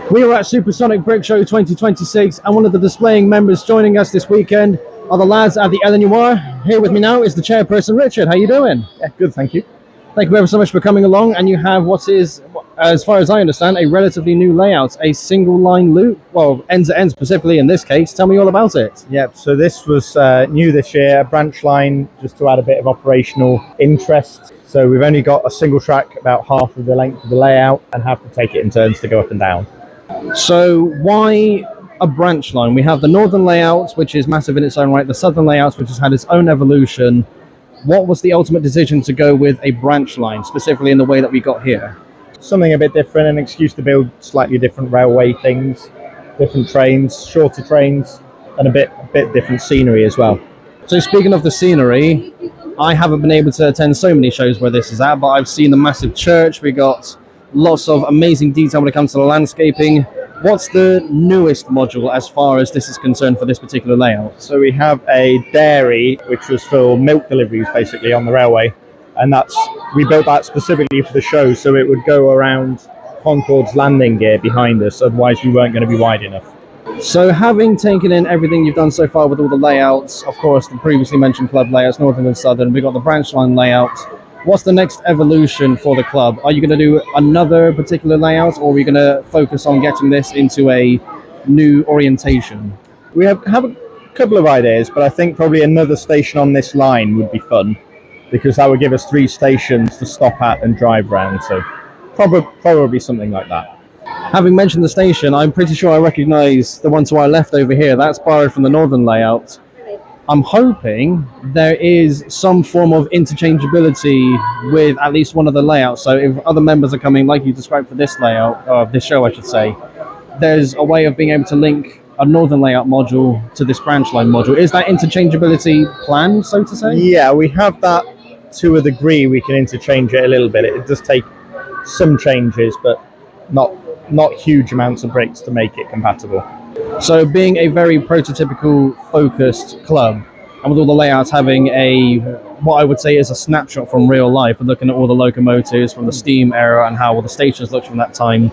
We are at Supersonic Brick Show 2026, and one of the displaying members joining us this weekend are the lads at the LNUR. Here with me now is the chairperson, Richard. How you doing? Yeah, good, thank you. Thank you ever so much for coming along, and you have what is, as far as I understand, a relatively new layout, a single line loop, well, end to end specifically in this case. Tell me all about it. Yeah, so this was new this year, a branch line, just to add a bit of operational interest. So we've only got a single track about half of the length of the layout and have to take it in turns to go up and down. So why a branch line? We have the northern layout, which is massive in its own right, the southern layout, which has had its own evolution. What was the ultimate decision to go with a branch line, specifically in the way that we got here? Something a bit different, an excuse to build slightly different railway things, different trains, shorter trains, and a bit different scenery as well. So speaking of the scenery, I haven't been able to attend so many shows where this is at, but I've seen the massive church. We got lots of amazing detail when it comes to the landscaping. What's the newest module as far as this is concerned for this particular layout? So we have a dairy, which was for milk deliveries basically on the railway, and we built that specifically for the show, so it would go around Concorde's landing gear behind us, otherwise we weren't going to be wide enough. So having taken in everything you've done so far with all the layouts, of course the previously mentioned club layouts, northern and southern, we got the branch line layout. What's the next evolution for the club? Are you going to do another particular layout, or are we going to focus on getting this into a new orientation? We have a couple of ideas, but I think probably another station on this line would be fun, because that would give us 3 stations to stop at and drive round, so probably something like that. Having mentioned the station, I'm pretty sure I recognise the one to our left over here. That's borrowed from the northern layout. I'm hoping there is some form of interchangeability with at least one of the layouts. So if other members are coming, like you described for this layout, this show I should say, there's a way of being able to link a northern layout module to this branch line module. Is that interchangeability planned, so to say? Yeah, we have that to a degree. We can interchange it a little bit. It does take some changes, but not huge amounts of breaks to make it compatible. So being a very prototypical focused club, and with all the layouts having what I would say is a snapshot from real life, and looking at all the locomotives from the steam era and how all the stations looked from that time,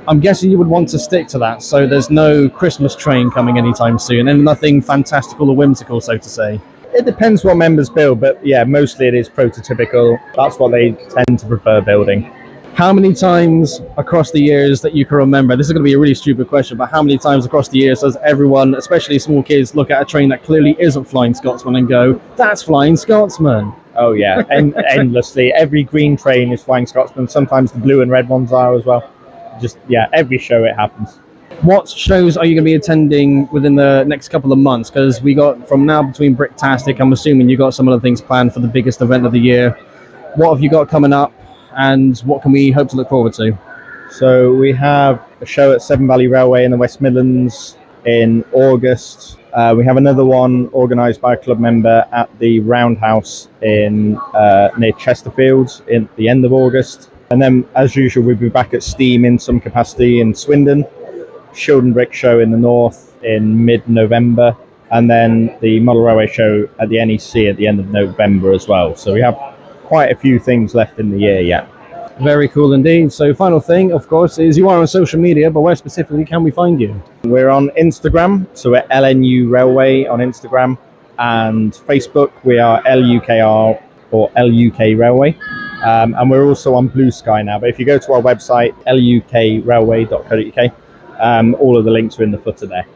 I'm guessing you would want to stick to that, so there's no Christmas train coming anytime soon, and nothing fantastical or whimsical, so to say. It depends what members build, but yeah, mostly it is prototypical. That's what they tend to prefer building. How many times across the years that you can remember, this is going to be a really stupid question, but how many times across the years does everyone, especially small kids, look at a train that clearly isn't Flying Scotsman and go, that's Flying Scotsman? Oh yeah, endlessly. Every green train is Flying Scotsman. Sometimes the blue and red ones are as well. Just, yeah, every show it happens. What shows are you going to be attending within the next couple of months? Because we got, from now between Bricktastic, I'm assuming you got some other things planned for the biggest event of the year. What have you got coming up? And what can we hope to look forward to? So we have a show at Severn Valley Railway in the West Midlands in August. We have another one organised by a club member at the Roundhouse in near Chesterfield in the end of August. And then, as usual, we'll be back at Steam in some capacity in Swindon, Shildon Brick Show in the north in mid-November, and then the Model Railway Show at the NEC at the end of November as well. So we have quite a few things left in the year yet. Very cool indeed. So final thing, of course, is you are on social media, but where specifically can we find you? We're on Instagram, so we're LNU Railway on Instagram, and Facebook we are LUKR or LUK Railway, and we're also on Blue Sky now, but if you go to our website lukrailway.co.uk, all of the links are in the footer there.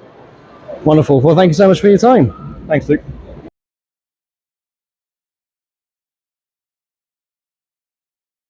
Wonderful. Well, thank you so much for your time. Thanks, Luke.